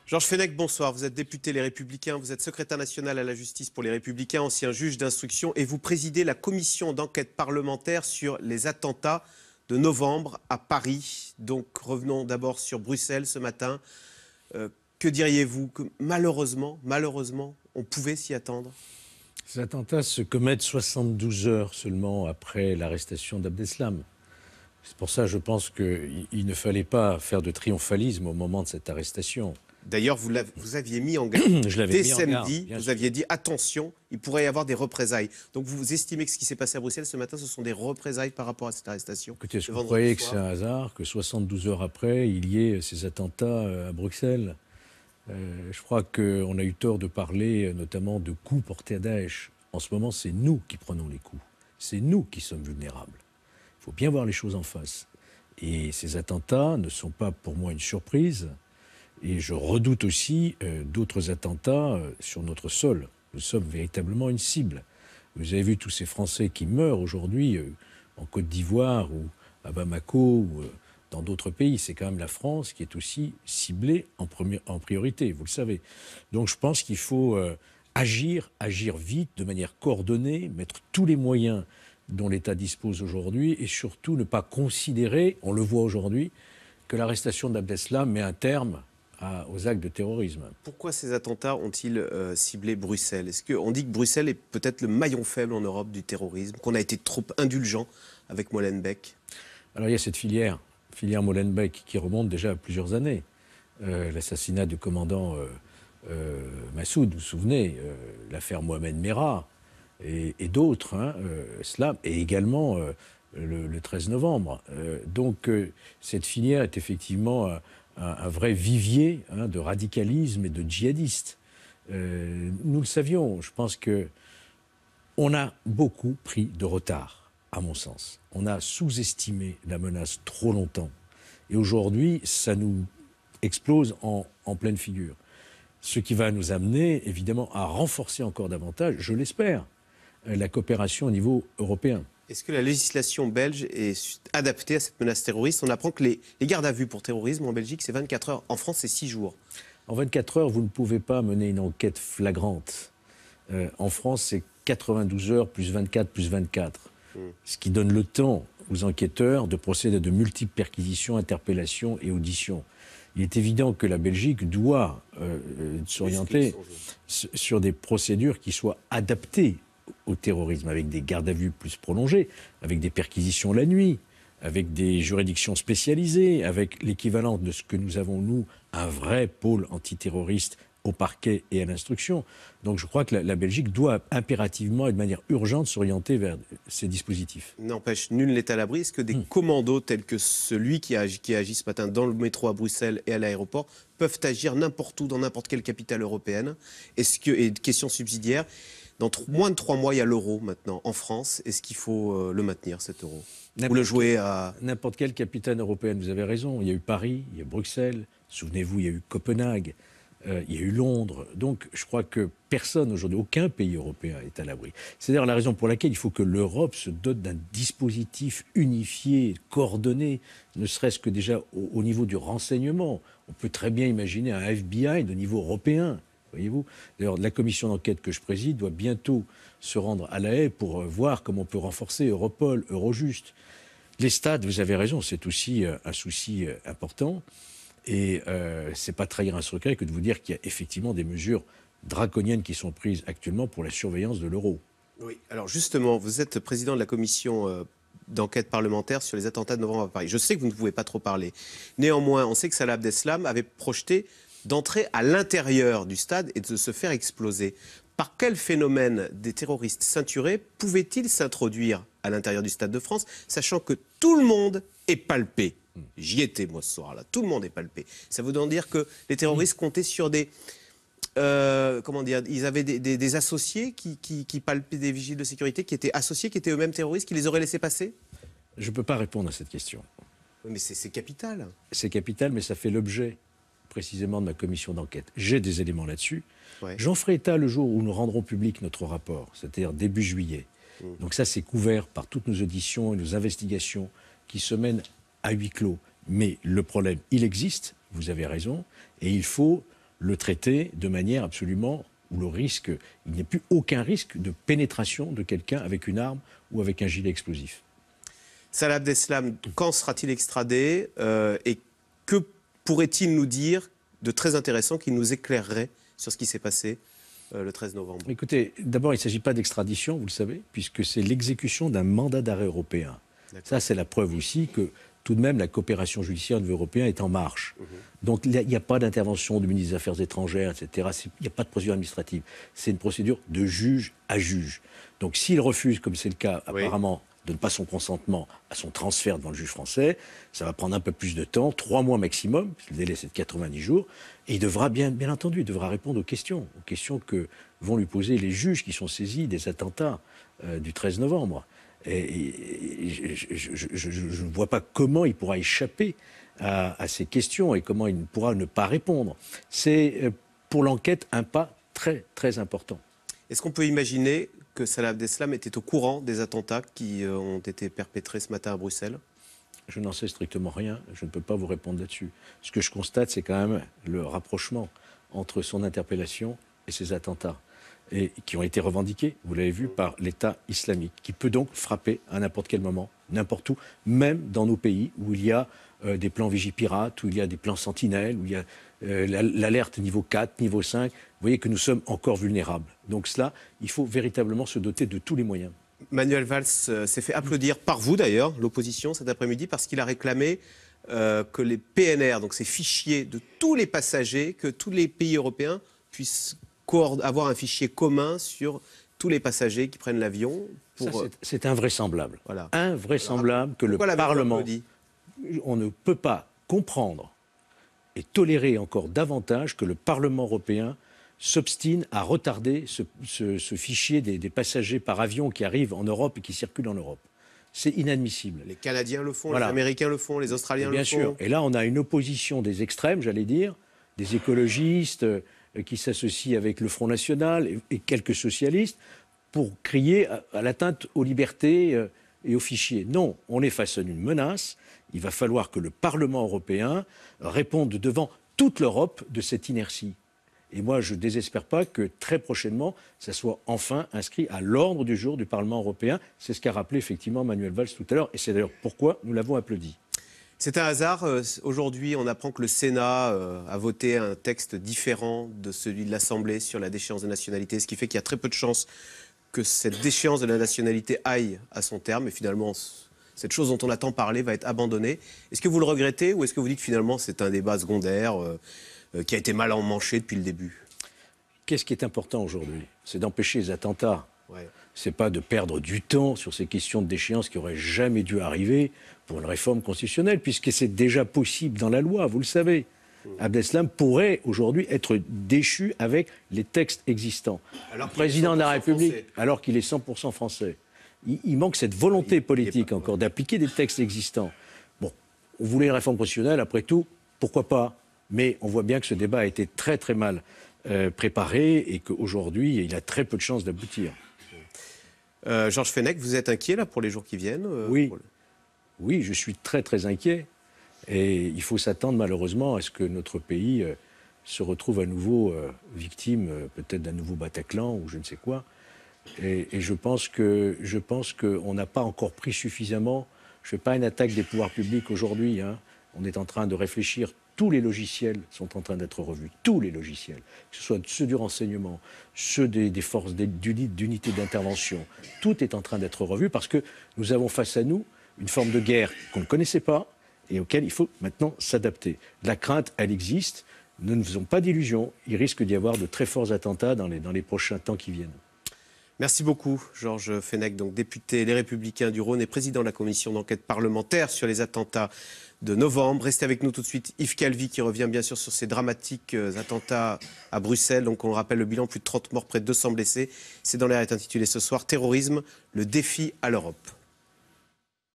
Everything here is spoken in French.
Georges Fenech, bonsoir. Vous êtes député Les Républicains, vous êtes secrétaire national à la justice pour Les Républicains, ancien juge d'instruction, et vous présidez la commission d'enquête parlementaire sur les attentats de novembre à Paris. Donc revenons d'abord sur Bruxelles ce matin. Que diriez-vous que malheureusement, on pouvait s'y attendre? Ces attentats se commettent 72 heures seulement après l'arrestation d'Abdeslam. C'est pour ça, je pense qu'il ne fallait pas faire de triomphalisme au moment de cette arrestation. D'ailleurs, vous aviez mis en garde dès samedi, vous aviez dit attention, il pourrait y avoir des représailles. Donc vous estimez que ce qui s'est passé à Bruxelles ce matin, ce sont des représailles par rapport à cette arrestation? Écoutez, est-ce que vous croyez que c'est un hasard que 72 heures après, il y ait ces attentats à Bruxelles? Je crois qu'on a eu tort de parler notamment de coups portés à Daesh. En ce moment, c'est nous qui prenons les coups. C'est nous qui sommes vulnérables. Il faut bien voir les choses en face. Et ces attentats ne sont pas pour moi une surprise. Et je redoute aussi d'autres attentats sur notre sol. Nous sommes véritablement une cible. Vous avez vu tous ces Français qui meurent aujourd'hui en Côte d'Ivoire ou à Bamako ou dans d'autres pays. C'est quand même la France qui est aussi ciblée en priorité, vous le savez. Donc je pense qu'il faut agir vite, de manière coordonnée, mettre tous les moyens dont l'État dispose aujourd'hui et surtout ne pas considérer, on le voit aujourd'hui, que l'arrestation d'Abdeslam met un terme aux actes de terrorisme. Pourquoi ces attentats ont-ils ciblé Bruxelles? Est-ce qu'on dit que Bruxelles est peut-être le maillon faible en Europe du terrorisme, qu'on a été trop indulgent avec Molenbeek? Alors il y a cette filière Molenbeek qui remonte déjà à plusieurs années. L'assassinat du commandant Massoud, vous vous souvenez, l'affaire Mohamed Merah et d'autres, cela, et également le 13 novembre. Donc cette filière est effectivement un vrai vivier de radicalisme et de djihadistes. Nous le savions, je pense qu'on a beaucoup pris de retard, à mon sens. On a sous-estimé la menace trop longtemps. Et aujourd'hui, ça nous explose en pleine figure. Ce qui va nous amener, évidemment, à renforcer encore davantage, je l'espère, la coopération au niveau européen. Est-ce que la législation belge est adaptée à cette menace terroriste? On apprend que les gardes à vue pour terrorisme en Belgique, c'est 24 heures. En France, c'est 6 jours. En 24 heures, vous ne pouvez pas mener une enquête flagrante. En France, c'est 92 heures plus 24 plus 24. Ce qui donne le temps aux enquêteurs de procéder à de multiples perquisitions, interpellations et auditions. Il est évident que la Belgique doit s'orienter sur des procédures qui soient adaptées au terrorisme, avec des gardes à vue plus prolongés, avec des perquisitions la nuit, avec des juridictions spécialisées, avec l'équivalent de ce que nous avons, nous, un vrai pôle antiterroriste au parquet et à l'instruction. Donc je crois que la Belgique doit impérativement et de manière urgente s'orienter vers ces dispositifs. N'empêche, nul n'est à l'abri. Est-ce que des commandos tels que celui qui a agi ce matin dans le métro à Bruxelles et à l'aéroport peuvent agir n'importe où, dans n'importe quelle capitale européenne? Et question subsidiaire, dans moins de 3 mois, il y a l'euro maintenant en France. Est-ce qu'il faut le maintenir, cet euro? Ou le jouer à... N'importe quelle capitale européenne, vous avez raison. Il y a eu Paris, il y a Bruxelles. Souvenez-vous, il y a eu Copenhague, il y a eu Londres. Donc je crois que personne aujourd'hui, aucun pays européen est à l'abri. C'est d'ailleurs la raison pour laquelle il faut que l'Europe se dote d'un dispositif unifié, coordonné, ne serait-ce que déjà au niveau du renseignement. On peut très bien imaginer un FBI de niveau européen. Voyez-vous. D'ailleurs, la commission d'enquête que je préside doit bientôt se rendre à La Haye pour voir comment on peut renforcer Europol, Eurojust. Les stades, vous avez raison, c'est aussi un souci important. Et c'est pas trahir un secret que de vous dire qu'il y a effectivement des mesures draconiennes qui sont prises actuellement pour la surveillance de l'euro. Oui, alors justement, vous êtes président de la commission d'enquête parlementaire sur les attentats de novembre à Paris. Je sais que vous ne pouvez pas trop parler. Néanmoins, on sait que Salah Abdeslam avait projeté d'entrer à l'intérieur du stade et de se faire exploser. Par quel phénomène des terroristes ceinturés pouvaient-ils s'introduire à l'intérieur du Stade de France, sachant que tout le monde est palpé? J'y étais, moi, ce soir-là. Tout le monde est palpé. Ça veut donc dire que les terroristes comptaient sur des... comment dire? Ils avaient des associés qui palpaient, des vigiles de sécurité, qui étaient associés, qui étaient eux-mêmes terroristes, qui les auraient laissés passer? Je ne peux pas répondre à cette question. Mais c'est capital. C'est capital, mais ça fait l'objet précisément de ma commission d'enquête. J'ai des éléments là-dessus. Ouais. J'en ferai état le jour où nous rendrons public notre rapport, c'est-à-dire début juillet. Donc ça, c'est couvert par toutes nos auditions et nos investigations qui se mènent à huis clos. Mais le problème, il existe, vous avez raison, et il faut le traiter de manière absolument où il n'y a plus aucun risque de pénétration de quelqu'un avec une arme ou avec un gilet explosif. Salah Abdeslam, quand sera-t-il extradé et que pourrait-il nous dire de très intéressant qui nous éclairerait sur ce qui s'est passé le 13 novembre? Écoutez, d'abord, il ne s'agit pas d'extradition, vous le savez, puisque c'est l'exécution d'un mandat d'arrêt européen. Ça, c'est la preuve aussi que tout de même la coopération judiciaire au niveau européen est en marche. Donc il n'y a pas d'intervention du ministre des Affaires étrangères, etc. Il n'y a pas de procédure administrative. C'est une procédure de juge à juge. Donc s'il refuse, comme c'est le cas apparemment, de ne pas son consentement à son transfert devant le juge français, ça va prendre un peu plus de temps, 3 mois maximum, le délai c'est de 90 jours, et il devra bien entendu, il devra répondre aux questions que vont lui poser les juges qui sont saisis des attentats du 13 novembre. Et je ne vois pas comment il pourra échapper à ces questions et comment il pourra ne pas répondre. C'est pour l'enquête un pas très très important. Est-ce qu'on peut imaginer que Salah Abdeslam était au courant des attentats qui ont été perpétrés ce matin à Bruxelles? Je n'en sais strictement rien, je ne peux pas vous répondre là-dessus. Ce que je constate, c'est quand même le rapprochement entre son interpellation et ces attentats, et qui ont été revendiqués, vous l'avez vu, par l'État islamique, qui peut donc frapper à n'importe quel moment, n'importe où, même dans nos pays où il y a des plans Vigipirate, où il y a des plans Sentinelle, où il y a l'alerte niveau 4, niveau 5. Vous voyez que nous sommes encore vulnérables. Donc cela, il faut véritablement se doter de tous les moyens. Manuel Valls s'est fait applaudir par vous d'ailleurs, l'opposition, cet après-midi, parce qu'il a réclamé que les PNR, donc ces fichiers de tous les passagers, que tous les pays européens puissent avoir un fichier commun sur tous les passagers qui prennent l'avion. C'est invraisemblable. Voilà. Invraisemblable que le Parlement... On ne peut pas comprendre et tolérer encore davantage que le Parlement européen s'obstine à retarder ce fichier des passagers par avion qui arrivent en Europe et qui circulent en Europe. C'est inadmissible. Les Canadiens le font, les Américains le font, les Australiens le font. Bien sûr. Et là, on a une opposition des extrêmes, j'allais dire, des écologistes qui s'associent avec le Front National et quelques socialistes pour crier à l'atteinte aux libertés et aux fichiers. Non, on est face à une menace. Il va falloir que le Parlement européen réponde devant toute l'Europe de cette inertie. Et moi, je ne désespère pas que très prochainement, ça soit enfin inscrit à l'ordre du jour du Parlement européen. C'est ce qu'a rappelé effectivement Manuel Valls tout à l'heure. Et c'est d'ailleurs pourquoi nous l'avons applaudi. C'est un hasard. Aujourd'hui, on apprend que le Sénat a voté un texte différent de celui de l'Assemblée sur la déchéance de nationalité, ce qui fait qu'il y a très peu de chances que cette déchéance de la nationalité aille à son terme. Et finalement, cette chose dont on a tant parlé va être abandonnée. Est-ce que vous le regrettez ou est-ce que vous dites que finalement c'est un débat secondaire qui a été mal emmanché depuis le début? Qu'est-ce qui est important aujourd'hui? C'est d'empêcher les attentats. Ouais. C'est pas de perdre du temps sur ces questions de déchéance qui n'auraient jamais dû arriver pour une réforme constitutionnelle, puisque c'est déjà possible dans la loi, vous le savez. Abdeslam pourrait aujourd'hui être déchu avec les textes existants. Le président de la République, alors qu'il est 100% français, il manque cette volonté politique encore d'appliquer des textes existants. Bon, on voulait une réforme constitutionnelle, après tout, pourquoi pas? Mais on voit bien que ce débat a été très très mal préparé et qu'aujourd'hui, il a très peu de chances d'aboutir. Georges Fenech, vous êtes inquiet là pour les jours qui viennent? Oui, je suis très très inquiet. Et il faut s'attendre malheureusement à ce que notre pays se retrouve à nouveau victime peut-être d'un nouveau Bataclan ou je ne sais quoi. Et je pense qu'on n'a pas encore pris suffisamment. Je ne fais pas une attaque des pouvoirs publics aujourd'hui. On est en train de réfléchir. Tous les logiciels sont en train d'être revus. Tous les logiciels. Que ce soit ceux du renseignement, ceux des forces d'unité d'intervention. Tout est en train d'être revu parce que nous avons face à nous une forme de guerre qu'on ne connaissait pas et auquel il faut maintenant s'adapter. La crainte, elle existe. Ne nous faisons pas d'illusions. Il risque d'y avoir de très forts attentats dans les prochains temps qui viennent. Merci beaucoup, Georges Fenech, donc député Les Républicains du Rhône et président de la commission d'enquête parlementaire sur les attentats de novembre. Restez avec nous tout de suite. Yves Calvi qui revient bien sûr sur ces dramatiques attentats à Bruxelles. Donc on le rappelle, le bilan, plus de 30 morts, près de 200 blessés. C'est dans l'air est intitulé ce soir « Terrorisme, le défi à l'Europe ».